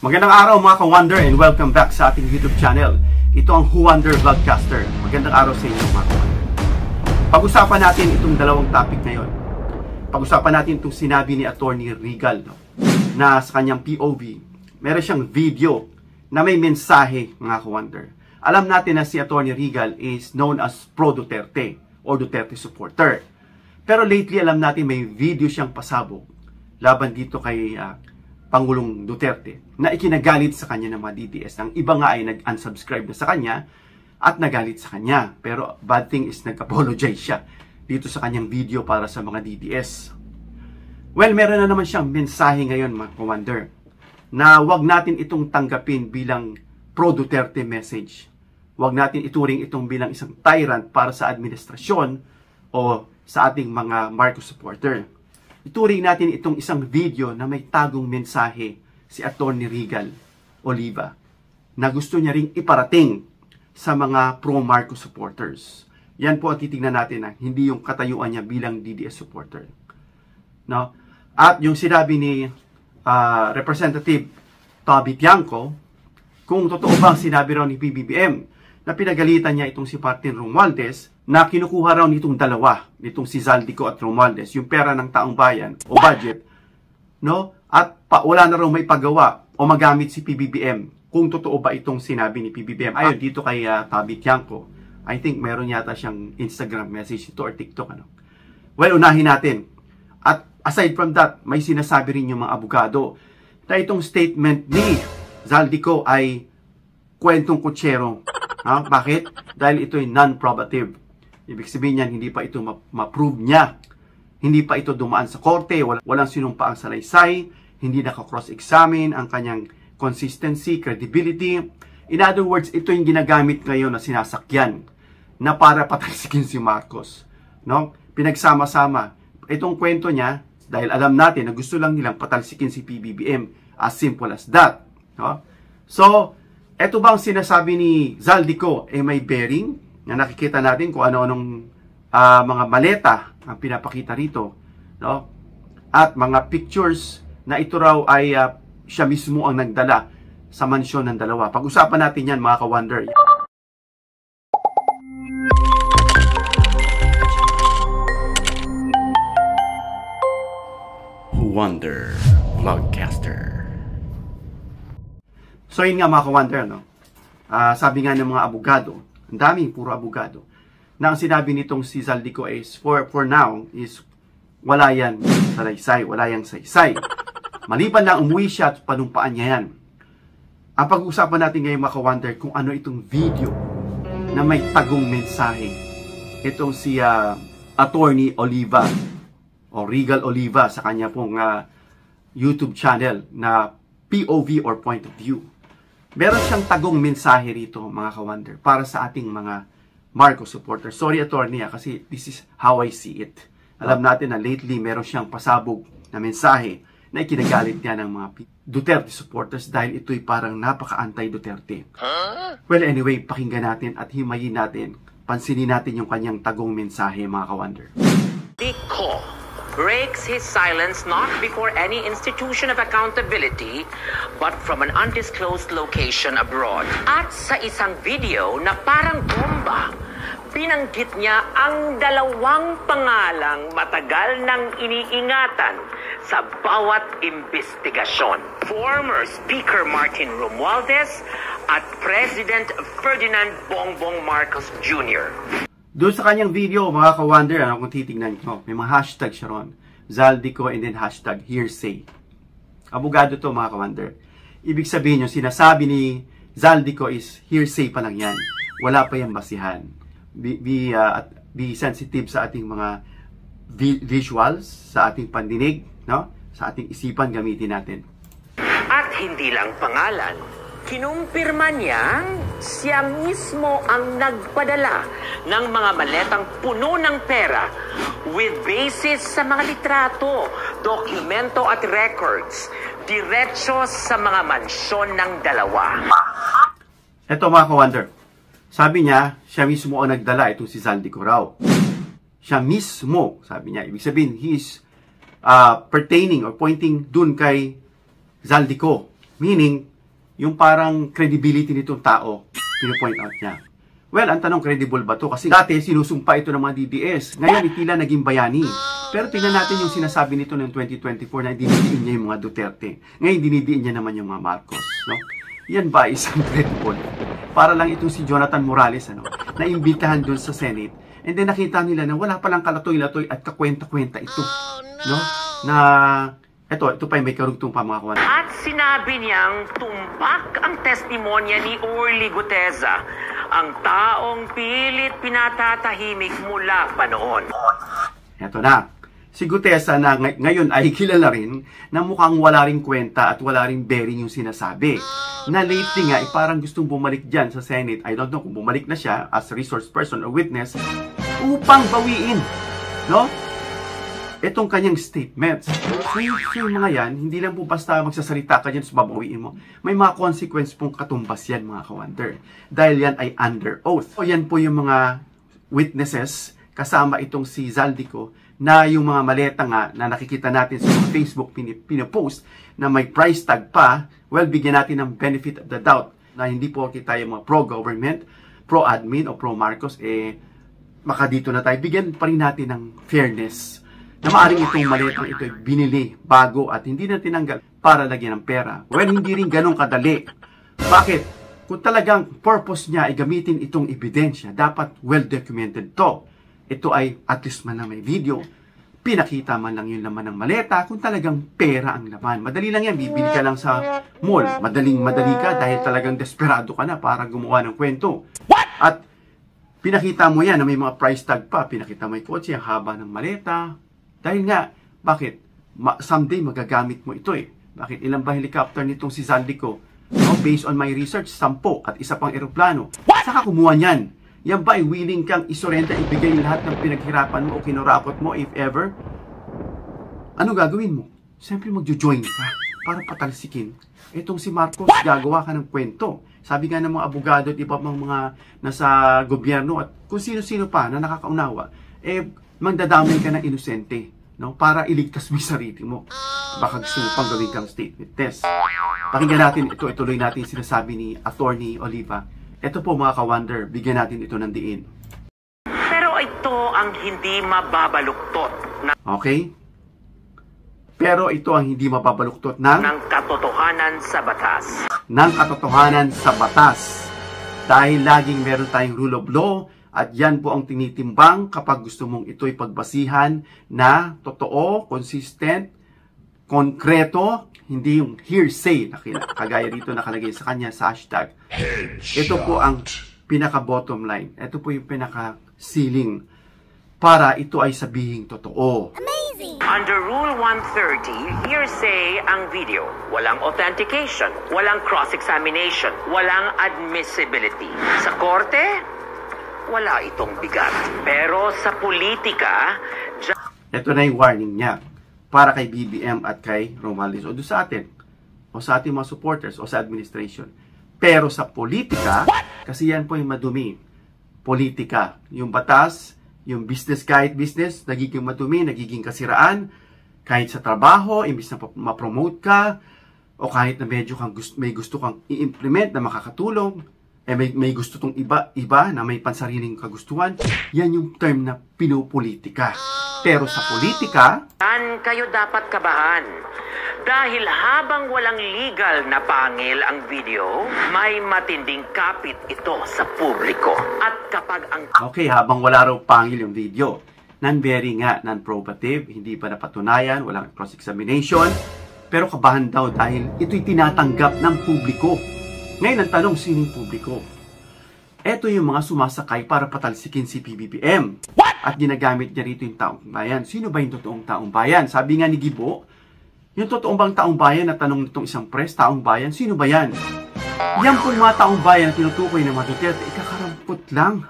Magandang araw mga ka-Wonder and welcome back sa ating YouTube channel. Ito ang Who-Wonder Vlogcaster. Magandang araw sa inyo mga ka-Wonder. Pag-usapan natin itong dalawang topic ngayon. Pag-usapan natin itong sinabi ni Attorney Regal na sa kanyang POV. Meron siyang video na may mensahe mga ka-Wonder. Alam natin na si Attorney Regal is known as pro-Duterte or Duterte supporter. Pero lately alam natin may video siyang pasabog laban dito kay Pangulong Duterte na ikinagalit sa kanya ng mga DDS. Ang iba nga ay nag-unsubscribe na sa kanya at nagalit sa kanya. Pero bad thing is nag-apologize siya dito sa kanyang video para sa mga DDS. Well, meron na naman siyang mensahe ngayon mga ka-Wonder na wag natin itong tanggapin bilang pro-Duterte message. Wag natin ituring itong bilang isang tyrant para sa administrasyon o sa ating mga Marcos supporter. Ituring natin itong isang video na may tagong mensahe si Attorney Regal Oliva na gusto niya ring iparating sa mga pro-Marcos supporters. Yan po ang titingnan natin, hindi yung katayuan niya bilang DDS supporter. No? At yung sinabi ni Representative Toby Tiangco, kung totoo bang sinabi raw ni PBBM na pinagalitan niya itong si Martin Romualdez na kinukuha raw nitong dalawa, nitong si Zaldico at Romualdez, yung pera ng taong bayan o budget, no? At wala na raw may pagawa o magamit si PBBM. Kung totoo ba itong sinabi ni PBBM. Ayon dito kay Toby Tiangco, I think meron yata siyang Instagram message ito or TikTok. Ano? Well, unahin natin. At aside from that, may sinasabi rin yung mga abogado na itong statement ni Zaldico ay kwentong kutsero. Ha? Bakit? Dahil ito ay non-probative. Ibig sabihin niyan, hindi pa ito ma-prove niya. Hindi pa ito dumaan sa korte, walang sinumpa ang salaysay, hindi naka-cross-examine ang kanyang consistency, credibility. In other words, ito yung ginagamit ngayon na sinasakyan na para patalsikin si Marcos. No? Pinagsama-sama. Itong kwento niya, dahil alam natin na gusto lang nilang patalsikin si PBBM, as simple as that. No? So, eto bang sinasabi ni Zaldico may bearing? Na nakikita natin kung ano-anong mga maleta ang pinapakita rito, no? At mga pictures na ito raw ay siya mismo ang nagdala sa mansyon ng dalawa. Pag-usapan natin yan mga ka-Wonder. Wonder Vlogcaster. So yun nga mga ka-Wonder, no? Sabi nga ng mga abogado, ang daming puro abogado, na ang sinabi nitong si Zaldico is, for now, is wala yan salaysay, wala yang saysay. Maliban lang umuwi siya at panumpaan niya yan. Ang pag-uusapan natin ngayon mga ka-Wonder kung ano itong video na may tagong mensahe. Itong si Attorney Oliva o Regal Oliva sa kanya pong YouTube channel na POV or Point of View. Meron siyang tagong mensahe rito mga ka-Wonder para sa ating mga Marcos supporters. Sorry Attorney kasi this is how I see it. Alam natin na lately meron siyang pasabog na mensahe na ikinagalit niya ng mga Duterte supporters dahil ito'y parang napaka-anti-Duterte. Well anyway, pakinggan natin at himayin natin. Pansinin natin yung kanyang tagong mensahe mga ka-Wonder. Zaldico breaks his silence not before any institution of accountability but from an undisclosed location abroad. At sa isang video na parang bomba, binanggit niya ang dalawang pangalang matagal nang iniingatan sa bawat investigasyon. Former Speaker Martin Romualdez at President Ferdinand Bongbong Marcos Jr. Doon sa kanyang video, mga ka-Wonder, kung titignan nyo, may mga hashtag siya ron. Zaldico and then hashtag hearsay. Abogado to mga ka-Wonder. Ibig sabihin yung sinasabi ni Zaldico is hearsay pa lang yan. Wala pa yung basihan. Be sensitive sa ating mga visuals, sa ating pandinig, no? Sa ating isipan gamitin natin. At hindi lang pangalan, kinumpirma niyang siya mismo ang nagpadala ng mga maletang puno ng pera with basis sa mga litrato, dokumento at records diretso sa mga mansyon ng dalawa. Ito mga ka-Wonder, sabi niya, siya mismo ang nagdala itong si Zaldico raw. Siya mismo, sabi niya. Ibig sabihin, he is pertaining or pointing dun kay Zaldico. Meaning, yung parang credibility nitong tao, pino-point out niya. Well, ang tanong, credible ba to? Kasi dati sinusumpa ito ng mga DDS. Ngayon, tila naging bayani. Pero tingnan natin yung sinasabi nito ng 2024 na dinidiin niya yung mga Duterte. Ngayon, dinidiin niya naman yung mga Marcos. No? Yan ba isang credible? Para lang itong si Jonathan Morales, naimbitahan dun sa Senate. And then nakita nila na wala palang kalatoy-latoy at kakwenta-kwenta ito. No? Na ito pa yung may karugtong pa mga kawan. At sinabi niyang tumpak ang testimonya ni Orly Guteza, ang taong pilit pinatatahimik mula pa noon. Ito na. Si Guteza na ngayon ay kilala rin na mukhang wala ring kwenta at wala ring bearing yung sinasabi. Na lately nga, parang gustong bumalik dyan sa Senate. I don't know kung bumalik na siya as a resource person or witness upang bawiin. No? Itong kanyang statements. So yung mga yan, hindi lang po basta magsasalita ka dyan, babawiin mo. May mga consequence pong katumbas yan, mga ka-wonder. Dahil yan ay under oath. So yan po yung mga witnesses, kasama itong si Zaldico, na yung mga maleta nga na nakikita natin sa Facebook pinopost na may price tag pa, well, bigyan natin ng benefit of the doubt na hindi po kita yung mga pro-government, pro-admin o pro-Marcos, maka dito na tayo. Bigyan pa rin natin ng fairness na maaaring itong maletang ito binili bago at hindi na tinanggal para lagyan ng pera. Well, hindi rin ganun kadali. Bakit? Kung talagang purpose niya ay gamitin itong ebidensya, dapat well-documented to. Ito ay at least man na may video. Pinakita man lang yung laman ng maleta kung talagang pera ang laman. Madali lang yan. Bibili ka lang sa mall. Madali ka dahil talagang desperado ka na para gumawa ng kwento. At pinakita mo yan na may mga price tag pa. Pinakita mo yung kotse, ang haba ng maleta. Dahil nga, bakit? Someday magagamit mo ito eh. Bakit? Ilan ba helicopter nitong si Zaldico? No, based on my research, 10 at isa pang eroplano. Saka kumuha niyan. Yan ba ay willing kang isurrender, ibigay lahat ng pinaghirapan mo o kinurakot mo if ever? Ano gagawin mo? Siyempre magjo-join ka para patalsikin. Itong si Marcos, gagawa ka ng kwento. Sabi nga ng mga abogado at iba pang mga nasa gobyerno at kung sino-sino pa na nakakaunawa, magdadamay ka ng inosente, no? Para iligtas mo yung sarili mo. Baka gusto mo pang gawin kang statement test. Pakinggan natin ito, ituloy natin sinasabi ni Attorney Oliva. Ito po mga ka-wonder, bigyan natin ito ng diin. Pero ito ang hindi mababaluktot Okay? Pero ito ang hindi mababaluktot ng katotohanan sa batas. Ng katotohanan sa batas. Dahil laging meron tayong rule of law, at yan po ang tinitimbang kapag gusto mong ito'y pagbasihan na totoo, consistent, konkreto, hindi yung hearsay na kagaya dito nakalagay sa kanya sa hashtag. Ito po ang pinaka-bottom line. Ito po yung pinaka-ceiling para ito ay sabihing totoo. Amazing! Under Rule 130, hearsay ang video. Walang authentication, walang cross-examination, walang admissibility. Sa korte, wala itong bigat. Pero sa politika, ito na yung warning niya para kay BBM at kay Romales o doon sa atin o sa ating mga supporters o sa administration. Pero sa politika, kasi yan po yung madumi. Politika, yung batas, yung business kahit business, nagiging madumi, nagiging kasiraan, kahit sa trabaho, imbis na ma-promote ka, o kahit na medyo may gusto kang i-implement na makakatulong, may gusto tong iba na may pansariling kagustuhan, yan yung term na pinopolitika. Pero sa politika, kayo dapat kabahan. Dahil habang walang legal na pangil ang video, may matinding kapit ito sa publiko. At kapag ang... Okay, habang wala raw pangil yung video, non-bearing nga, non-probative, hindi pa napatunayan, walang cross-examination, pero kabahan daw dahil ito'y tinatanggap ng publiko. Ngayon ang tanong, sinong publiko? Ito yung mga sumasakay para patalsikin si PBBM. At ginagamit niya rito yung taong bayan. Sino ba yung totoong taong bayan? Sabi nga ni Gibo, yung totoong bang taong bayan na tanong nitong isang press, taong bayan, sino ba yan? Yan pong mga taong bayan na tinutukoy ng mga Duterte, ikakarampot lang.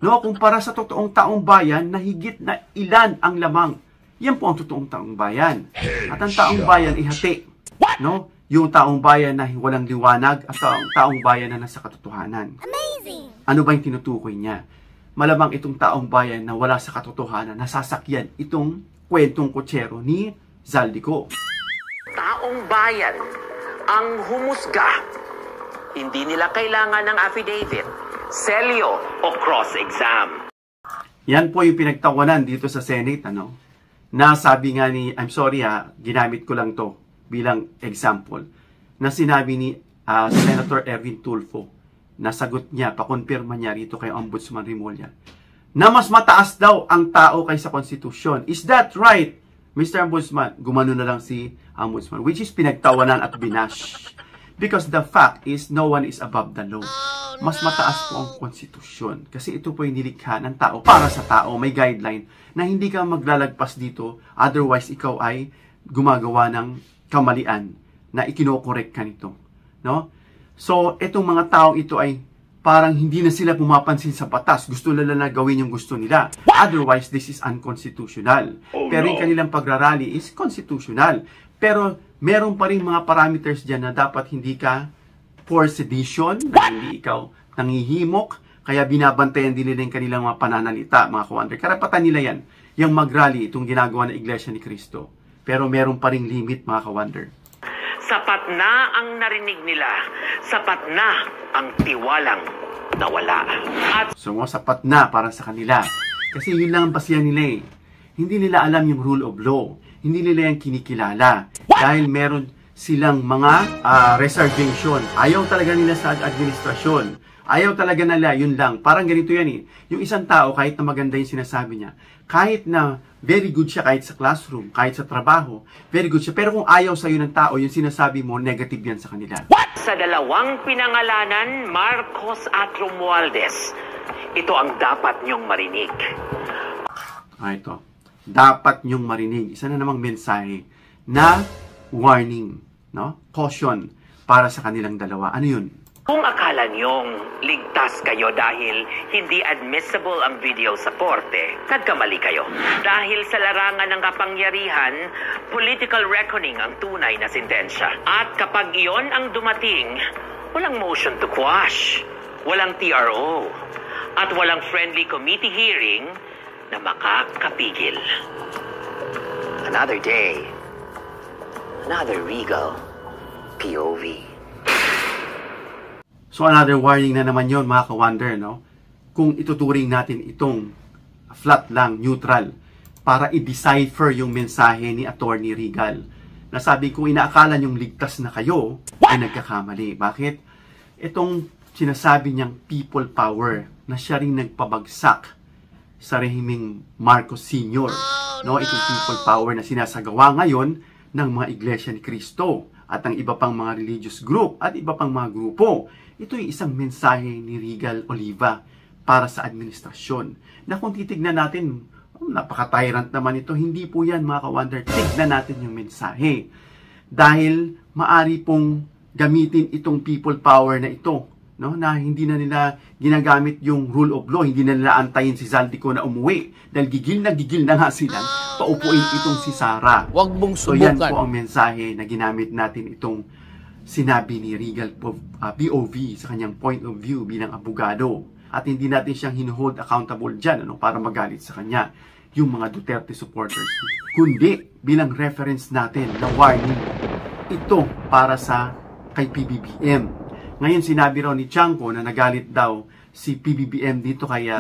No, kumpara sa totoong taong bayan na higit na ilan ang lamang. Yan po ang totoong taong bayan. At ang taong bayan ihati. No? Yung taong bayan na walang liwanag at taong bayan na nasa katotohanan. Amazing! Ano ba yung tinutukoy niya? Malamang itong taong bayan na wala sa katotohanan, nasasakyan itong kwentong kutsero ni Zaldico. Taong bayan, ang humusga. Hindi nila kailangan ng affidavit, selyo o cross-exam. Yan po yung pinagtawanan dito sa Senate, ano? Na sabi nga ni, I'm sorry ginamit ko lang to bilang example, na sinabi ni Senator Erwin Tulfo, na sagot niya, pakonfirma niya rito kay Ombudsman Remulla, na mas mataas daw ang tao kaysa konstitusyon. Is that right, Mr. Ombudsman? Gumano na lang si Ombudsman, which is pinagtawanan at binash. Because the fact is, no one is above the law. Mas mataas po ang konstitusyon. Kasi ito po yung nilikha ng tao para sa tao. May guideline na hindi ka maglalagpas dito. Otherwise, ikaw ay gumagawa ng kamalian na ikinokorek ka nito. No? So, itong mga taong ito ay parang hindi na sila pumapansin sa batas. Gusto nila na gawin yung gusto nila. Otherwise, this is unconstitutional. Pero yung kanilang pagrarally is constitutional. Pero meron pa rin mga parameters dyan na dapat hindi ka for sedition, na hindi ikaw nangihimok, kaya binabantayan din nila yung kanilang mga pananalita, mga kawander. Karapatan nila yan, yung mag-rally, itong ginagawa ng Iglesia ni Cristo. Pero meron pa rin limit, mga kawander. Sapat na ang narinig nila. Sapat na ang tiwalang nawala. At So, sapat na para sa kanila. Kasi yun lang ang basihan nila eh. Hindi nila alam yung rule of law. Hindi nila yung kinikilala. Dahil meron silang mga reservation. Ayaw talaga nila sa administrasyon. Ayaw talaga nila, yun lang. Parang ganito yan eh. Yung isang tao, kahit na maganda yung sinasabi niya, kahit na very good siya kahit sa classroom, kahit sa trabaho, very good siya. Pero kung ayaw sa'yo ng tao, yung sinasabi mo, negative yan sa kanila. sa dalawang pinangalanan, Marcos at Romualdez, ito ang dapat niyong marinig. Ito. Dapat niyong marinig. Isa na namang mensahe na warning, no? Caution para sa kanilang dalawa. Ano yun? Kung akala niyong ligtas kayo dahil hindi admissible ang video sa korte, nagkamali kayo. Dahil sa larangan ng kapangyarihan, political reckoning ang tunay na sentensya. At kapag iyon ang dumating, walang motion to quash, walang TRO, at walang friendly committee hearing na makakapigil. Another day, another regal POV. So another warning na naman yon mga ka-wonder, no? Kung ituturing natin itong flat lang, neutral, para i-decipher yung mensahe ni Attorney Regal. Nasabi kung inaakala nyong ligtas na kayo, ay nagkakamali. Bakit? Itong sinasabi niyang people power na siya rin nagpabagsak sa rehimeng Marcos Sr. No? Itong people power na sinasagawa ngayon ng mga Iglesia ni Cristo at ang iba pang mga religious group at iba pang mga grupo. Ito yung isang mensahe ni Regal Oliva para sa administrasyon. Na kung titignan natin, napaka-tyrant naman ito. Hindi po yan mga ka-wonder. Tignan natin yung mensahe. Dahil maari pong gamitin itong people power na ito. No? Na hindi na nila ginagamit yung rule of law. Hindi na nila antayin si Zaldico na umuwi. Dahil gigil na nga sila. Paupuin itong si Sara. Huwag mong subukan. So yan po ang mensahe na ginamit natin itong sinabi ni Regal POV sa kanyang point of view bilang abogado. At hindi natin siyang hinuhold accountable dyan para magalit sa kanya yung mga Duterte supporters. Kundi bilang reference natin na warning ito para sa kay PBBM. Ngayon sinabi raw ni Chanco na nagalit daw si PBBM dito kay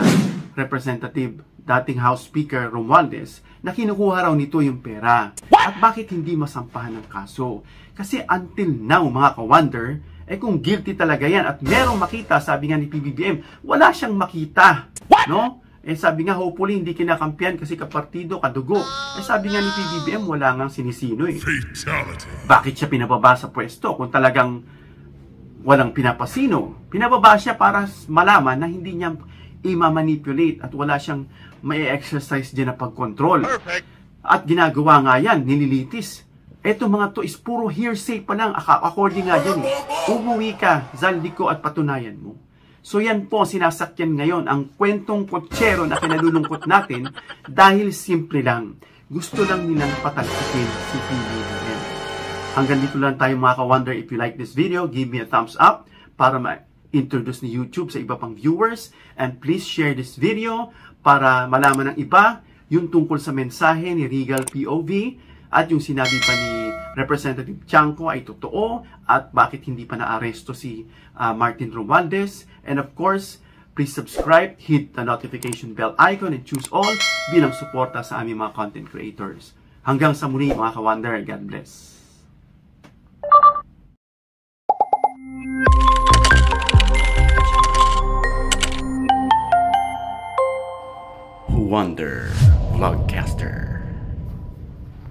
Representative dating House Speaker Romualdez na kinukuha raw nito yung pera. At bakit hindi masampahan ng kaso? Kasi until now, mga ka-wonder, kung guilty talaga yan at merong makita, sabi nga ni PBBM, wala siyang makita. No? Sabi nga, hopefully, hindi kinakampiyan kasi kapartido, kadugo. Sabi nga ni PBBM, wala ngang sinisino eh. Bakit siya pinababa sa pwesto kung talagang walang pinapasino? Pinababa siya para malaman na hindi niya i-manipulate at wala siyang may-exercise dyan na pag-control. At ginagawa nga yan, nililitis. Eto mga to is puro hearsay pa lang. According nga dyan umuwi ka, Zaldico, at patunayan mo. So yan po sinasakyan ngayon ang kwentong kotsero na kinalulungkot natin dahil simple lang. Gusto lang nilang patalsikin si PBBM. Hanggang dito lang tayo mga ka-wonder. If you like this video, give me a thumbs up para ma-introduce ni YouTube sa iba pang viewers. And please share this video para malaman ng iba yung tungkol sa mensahe ni Regal POV at yung sinabi pa ni Representative Chanco ay totoo at bakit hindi pa naaresto si Martin Romualdez. And of course, please subscribe, hit the notification bell icon, and choose all bilang suporta sa aming mga content creators. Hanggang sa muli mga ka-Wonder, God bless. Wonder Vlogcaster.